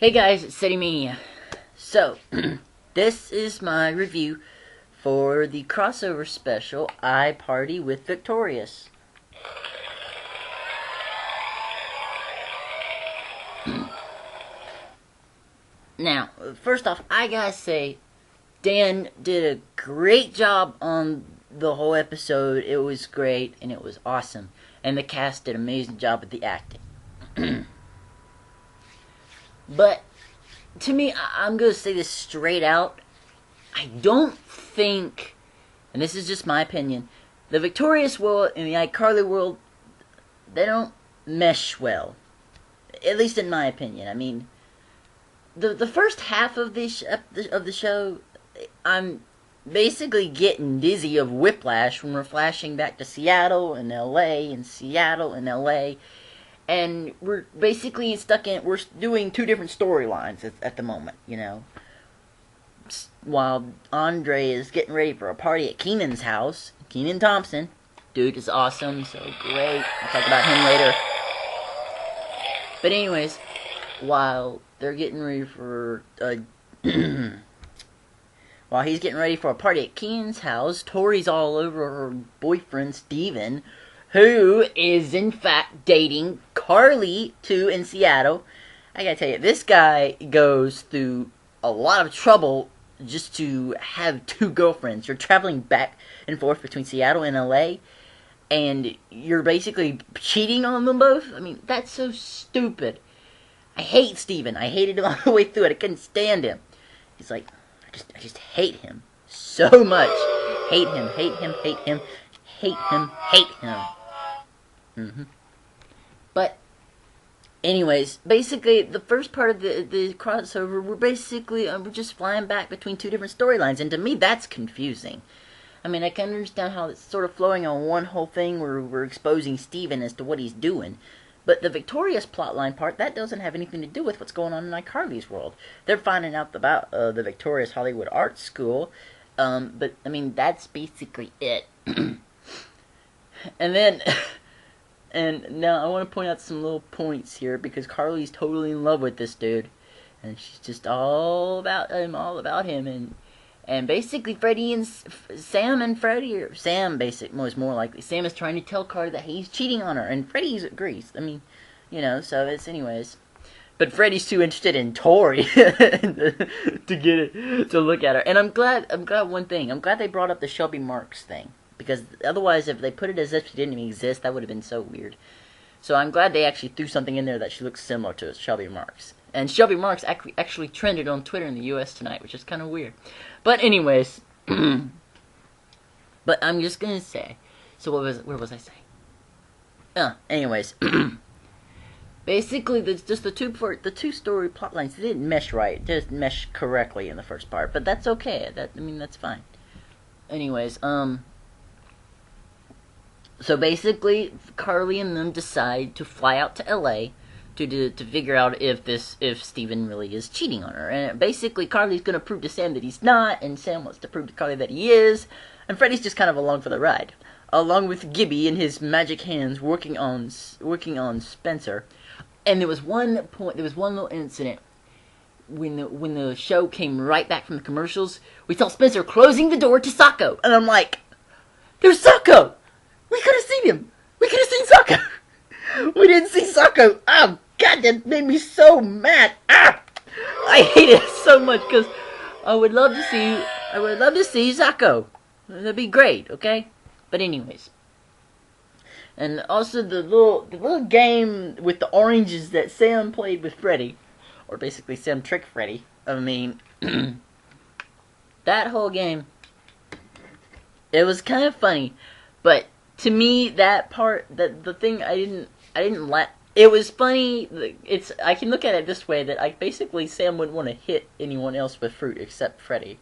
Hey guys, it's Mania. So, this is my review for the crossover special, iParty with Victorious. Now, first off, I gotta say, Dan did a great job on the whole episode. It was great, and it was awesome. And the cast did an amazing job with the acting. But, to me, I'm going to say this straight out. I don't think, and this is just my opinion, the Victorious world and the iCarly world, they don't mesh well. At least in my opinion. I mean, the first half of the show, I'm basically getting dizzy of whiplash when we're flashing back to Seattle and LA and Seattle and LA. And we're basically we're doing two different storylines at the moment, you know. While Andre is getting ready for a party at Keenan's house. Keenan Thompson. Dude is awesome, so great. I'll talk about him later. But anyways, while they're getting ready for while he's getting ready for a party at Keenan's house, Tori's all over her boyfriend, Steven, who is in fact dating Carly, too, in Seattle. I gotta tell you, this guy goes through a lot of trouble just to have two girlfriends. You're traveling back and forth between Seattle and LA, and you're basically cheating on them both? I mean, that's so stupid. I hate Steven. I hated him all the way through it. I couldn't stand him. He's like, I just hate him so much. Hate him, hate him, hate him, hate him, hate him. But, anyways, basically, the first part of the crossover, we're just flying back between two different storylines, and to me, that's confusing. I mean, I can understand how it's sort of flowing on one whole thing where we're exposing Steven as to what he's doing, but the Victorious plotline part, that doesn't have anything to do with what's going on in iCarly's world. They're finding out about the Victorious Hollywood Art School, but, I mean, that's basically it. And then... And now I want to point out some little points here, because Carly's totally in love with this dude, and she's just all about him, and basically Freddie and Sam and Freddie, or Sam was more likely, Sam is trying to tell Carly that he's cheating on her, and Freddie agrees. I mean, you know, so it's anyways. But Freddie's too interested in Tori to look at her, and I'm glad one thing, I'm glad they brought up the Shelby Marks thing. Because otherwise, if they put it as if she didn't even exist, that would have been so weird. So I'm glad they actually threw something in there that she looks similar to Shelby Marks. And Shelby Marks actually trended on Twitter in the U.S. tonight, which is kind of weird. But anyways, but I'm just gonna say. So where was I saying? Anyways, basically, just the two story plot lines, they didn't mesh right. It didn't mesh correctly in the first part, but that's okay. That's fine. Anyways, So basically, Carly and them decide to fly out to LA to figure out if Steven really is cheating on her. And basically, Carly's gonna prove to Sam that he's not, and Sam wants to prove to Carly that he is, and Freddie's just kind of along for the ride, along with Gibby and his magic hands working on Spencer. And there was one little incident when the show came right back from the commercials. We saw Spencer closing the door to Sacco, and I'm like, "There's Sacco! We could have seen him! We could have seen Sacco! We didn't see Sacco! Oh, God, that made me so mad! Ah! I hate it so much, because I would love to see Sacco. That'd be great, okay? But anyways. And also the little game with the oranges that Sam played with Freddie. Or basically Sam tricked Freddie. I mean, that whole game, it was kind of funny, but to me, that part, the thing I didn't like, it was funny. I can look at it this way, that basically Sam wouldn't want to hit anyone else with fruit except Freddie.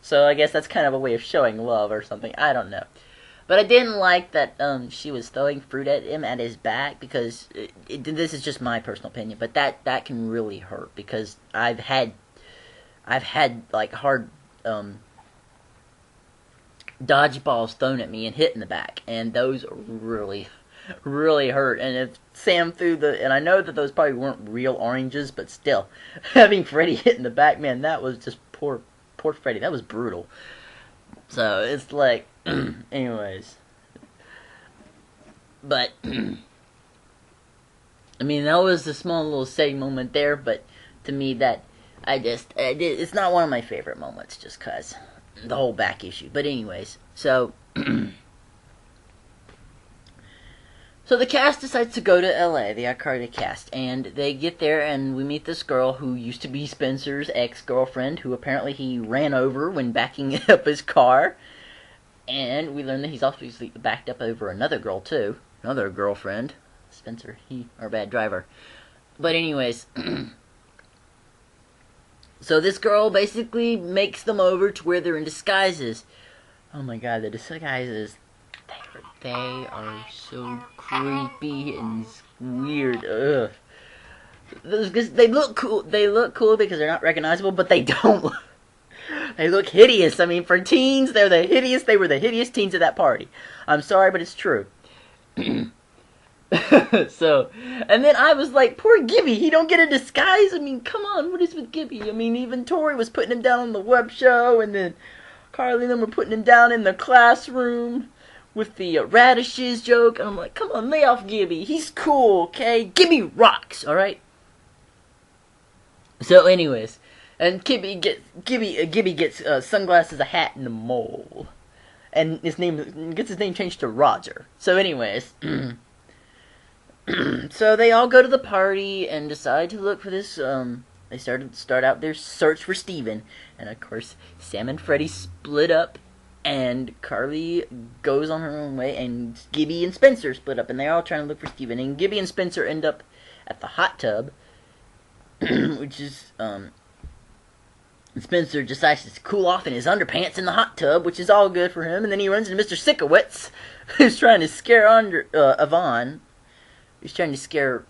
So I guess that's kind of a way of showing love or something. I don't know. But I didn't like that she was throwing fruit at him at his back, because this is just my personal opinion, but that can really hurt, because I've had like hard dodgeballs thrown at me and hit in the back, and those really really hurt. And if Sam threw and I know that those probably weren't real oranges, but still, having Freddy hit in the back, man, that was just poor Freddy. That was brutal. So it's like, anyways. But I mean, that was a small little sad moment there, but to me, it's not one of my favorite moments, just cause the whole back issue. But anyways, so so the cast decides to go to LA, the iCarly cast, and they get there, and we meet this girl who used to be Spencer's ex-girlfriend, who apparently he ran over when backing up his car, and we learn that he's obviously backed up over another girl too, another girlfriend. Spencer, our bad driver. But anyways, so this girl basically makes them over to where they're in disguises. Oh my god, the disguises, they are so creepy and weird. Ugh. They look cool. They look cool because they're not recognizable, but they don't. They look hideous. I mean, for teens, they were the hideous teens at that party. I'm sorry, but it's true. So, and then I was like, poor Gibby, he don't get a disguise? I mean, come on, what is with Gibby? I mean, even Tori was putting him down on the web show, and then Carly and them were putting him down in the classroom with the radishes joke, and I'm like, come on, lay off Gibby, he's cool, okay? Gibby rocks, alright? So anyways, and Gibby gets sunglasses, a hat, and a mole. And his name changed to Roger. So anyways, so they all go to the party and decide to look for this, they start out their search for Steven. And of course, Sam and Freddy split up, and Carly goes on her own way, and Gibby and Spencer split up, and they're all trying to look for Steven. And Gibby and Spencer end up at the hot tub, which is, Spencer decides to cool off in his underpants in the hot tub, which is all good for him. And then he runs into Mr. Sikowitz, who's trying to scare Yvonne. He's trying to scare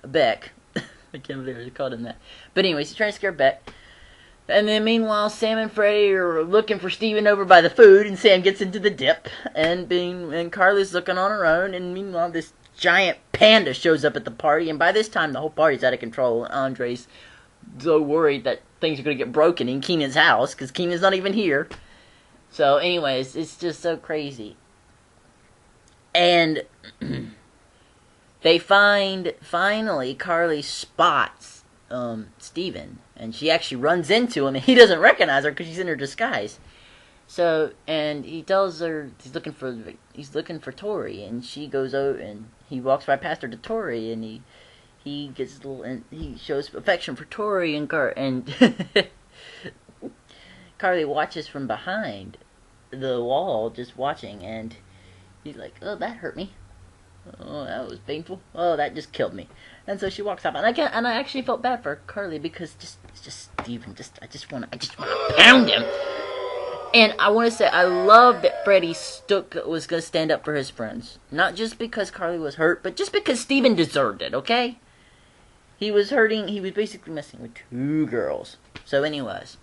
Beck. I can't believe they called him that. But anyways, he's trying to scare Beck. And then meanwhile, Sam and Freddy are looking for Steven over by the food, and Sam gets into the dip, and Carly's looking on her own, and meanwhile this giant panda shows up at the party, and by this time the whole party's out of control, and Andre's so worried that things are going to get broken in Keenan's house, because Keenan's not even here. So anyways, it's just so crazy. And they finally, Carly spots Steven, and she actually runs into him, and he doesn't recognize her because she's in her disguise. So, and he tells her he's looking for Tori, and she goes out, and he walks right past her to Tori, and he gets a little, and he shows affection for Tori, and Carly watches from behind the wall, just watching, and he's like, "Oh, that hurt me. Oh, that was painful. Oh, that just killed me." And so she walks out, and I actually felt bad for Carly because just Steven, I just want to pound him. And I want to say I love that Freddy was going to stand up for his friends, not just because Carly was hurt, but just because Steven deserved it. Okay, he was hurting. He was basically messing with two girls. So, anyways,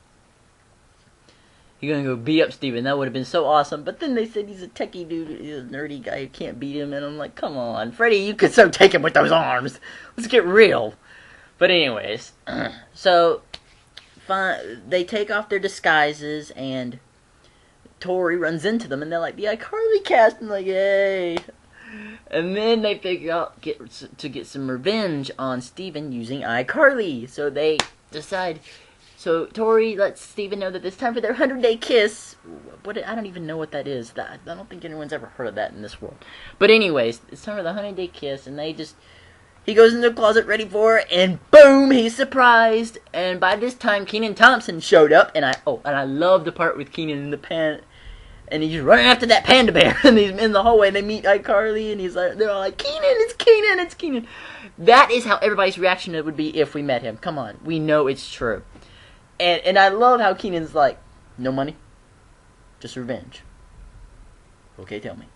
you're gonna go beat up Steven. That would have been so awesome. But then they said he's a techie dude, he's a nerdy guy who can't beat him. And I'm like, come on, Freddy, you could so take him with those arms. Let's get real. But anyways, so they take off their disguises, and Tori runs into them, and they're like, the iCarly cast. And like, yay. And then they figure out to get some revenge on Steven using iCarly. So they decide. So Tori lets Steven know that it's time for their 100-day kiss. I don't even know what that is. I don't think anyone's ever heard of that in this world. But anyways, it's time for the 100-day kiss, and he goes into the closet ready for it, and boom, he's surprised. And by this time, Kenan Thompson showed up, and I love the part with Kenan in the pan, and he's running after that panda bear, and he's in the hallway, and they meet iCarly, and they're all like, Kenan, it's Kenan, it's Kenan. That is how everybody's reaction would be if we met him. Come on, we know it's true. And I love how Kenan's like, no money, just revenge. Okay, tell me.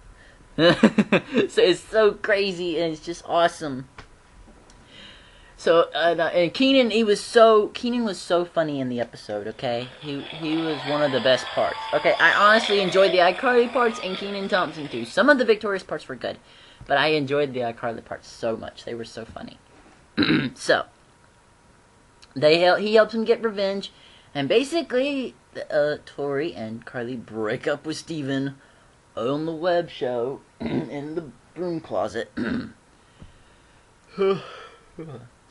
So it's so crazy, and it's just awesome. So and Keenan was so funny in the episode. Okay, he was one of the best parts. Okay, I honestly enjoyed the iCarly parts and Keenan Thompson too. Some of the Victorious parts were good, but I enjoyed the iCarly parts so much. They were so funny. So he helps him get revenge, and basically Tori and Carly break up with Steven on the web show in the broom closet.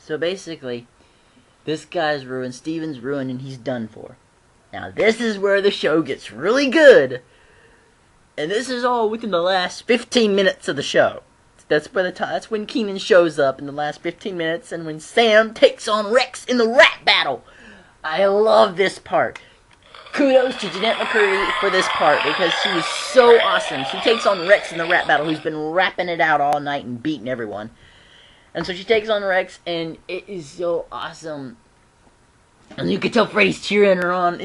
So basically, this guy's ruined, Steven's ruined, and he's done for. Now this is where the show gets really good. And this is all within the last 15 minutes of the show. That's when Keenan shows up in the last 15 minutes, and when Sam takes on Rex in the rap battle. I love this part. Kudos to Jeanette McCurdy for this part, because she was so awesome. She takes on Rex in the rap battle, who's been rapping it out all night and beating everyone. And so she takes on Rex, and it is so awesome. And you can tell Freddy's cheering her on,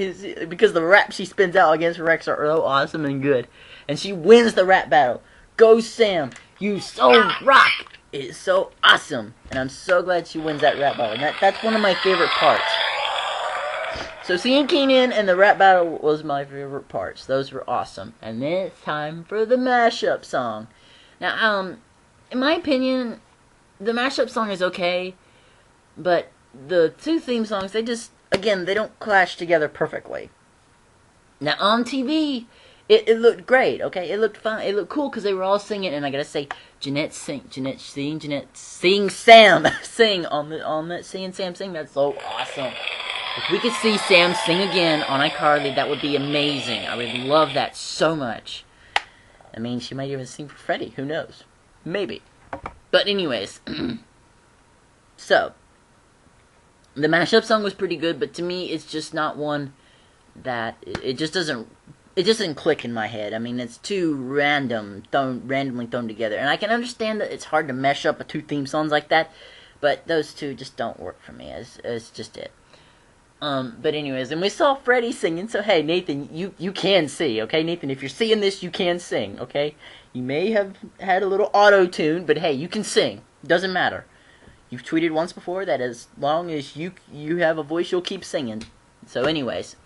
because the raps she spins out against Rex are so awesome and good. And she wins the rap battle. Go Sam, you so rock! It is so awesome. And I'm so glad she wins that rap battle. And that's one of my favorite parts. So seeing Keenan and the rap battle was my favorite parts. Those were awesome. And then it's time for the mashup song. Now, in my opinion, the mashup song is okay, but the two theme songs, they don't clash together perfectly. Now, on TV, it looked great, okay? It looked fun. It looked cool because they were all singing, and I gotta say, Jeanette sing, Sam sing on that seeing Sam sing. That's so awesome. If we could see Sam sing again on iCarly, that would be amazing. I would love that so much. I mean, she might even sing for Freddy. Who knows? Maybe. But anyways, so, the mashup song was pretty good, but to me, it's just not one that, it just doesn't click in my head. I mean, it's too randomly thrown together, and I can understand that it's hard to mesh up two theme songs like that, but those two just don't work for me, it's just it. But anyways, and we saw Freddy singing, so hey, Nathan, you can sing, okay? Nathan, if you're seeing this, you can sing, okay? You may have had a little auto-tune, but hey, you can sing. Doesn't matter. You've tweeted once before that as long as you have a voice, you'll keep singing. So anyways.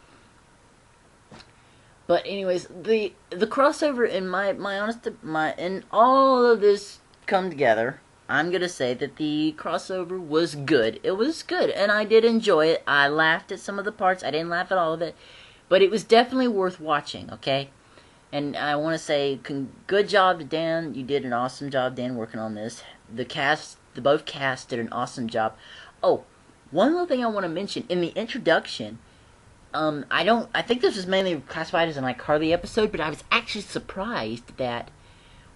But anyways, the crossover in all of this come together, I'm gonna say that the crossover was good. It was good, and I did enjoy it. I laughed at some of the parts. I didn't laugh at all of it. But it was definitely worth watching, okay? And I want to say, good job to Dan. You did an awesome job, Dan, working on this. Both cast did an awesome job. Oh, one little thing I want to mention. In the introduction, I think this was mainly classified as an iCarly episode, but I was actually surprised that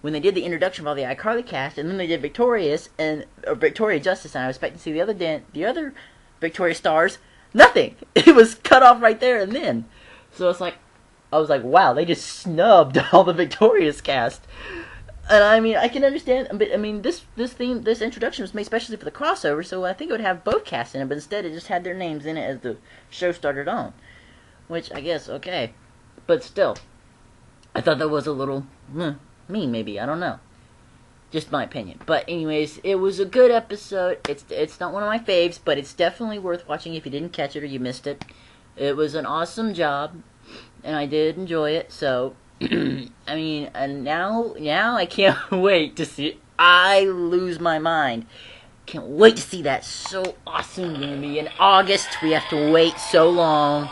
when they did the introduction of all the iCarly cast, and then they did Victoria Justice, and I was expecting to see the other Victoria stars, nothing. It was cut off right there and then. So it's like, I was like, wow, they just snubbed all the Victorious cast. And I mean, I can understand, but I mean, this introduction was made especially for the crossover, so I think it would have both casts in it, but instead it just had their names in it as the show started on. Which, I guess, okay. But still, I thought that was a little mean, maybe, I don't know. Just my opinion. But anyways, it was a good episode. It's not one of my faves, but it's definitely worth watching if you didn't catch it or you missed it. It was an awesome job, and I did enjoy it, so, I mean, and now I can't wait to see, I lose my mind. Can't wait to see that. So awesome. Gonna be in August. We have to wait so long.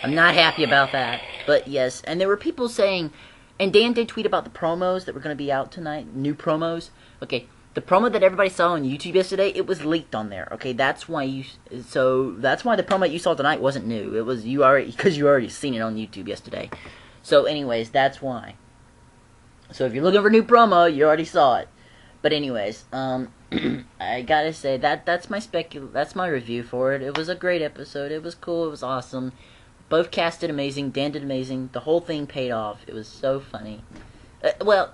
I'm not happy about that. But yes, and there were people saying, and Dan did tweet about the promos that were going to be out tonight, new promos. Okay, the promo that everybody saw on YouTube yesterday, it was leaked on there. Okay, that's why the promo you saw tonight wasn't new. It was because you already seen it on YouTube yesterday. So anyways, that's why. So if you're looking for a new promo, you already saw it. But anyways, I gotta say that's my review for it. It was a great episode. It was cool. It was awesome. Both cast did amazing. Dan did amazing. The whole thing paid off. It was so funny. Well,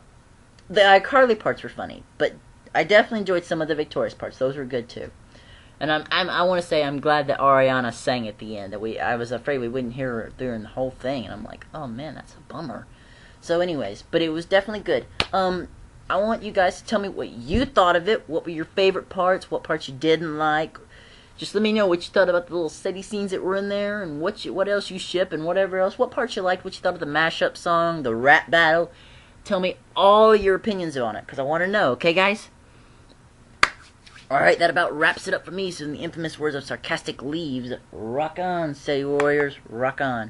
the iCarly parts were funny, but I definitely enjoyed some of the Victorious parts. Those were good too. And I want to say I'm glad that Ariana sang at the end. I was afraid we wouldn't hear her during the whole thing, and I'm like, oh man, that's a bummer. So anyways, but it was definitely good. I want you guys to tell me what you thought of it. What were your favorite parts? What parts you didn't like? Just let me know what you thought about the little city scenes that were in there, and what else you ship, and whatever else. What parts you liked? What you thought of the mashup song, the rap battle? Tell me all your opinions on it, because I want to know. Okay, guys? Alright, that about wraps it up for me. So in the infamous words of Sarcastic Leaves, rock on, City Warriors, rock on.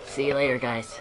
See you later, guys.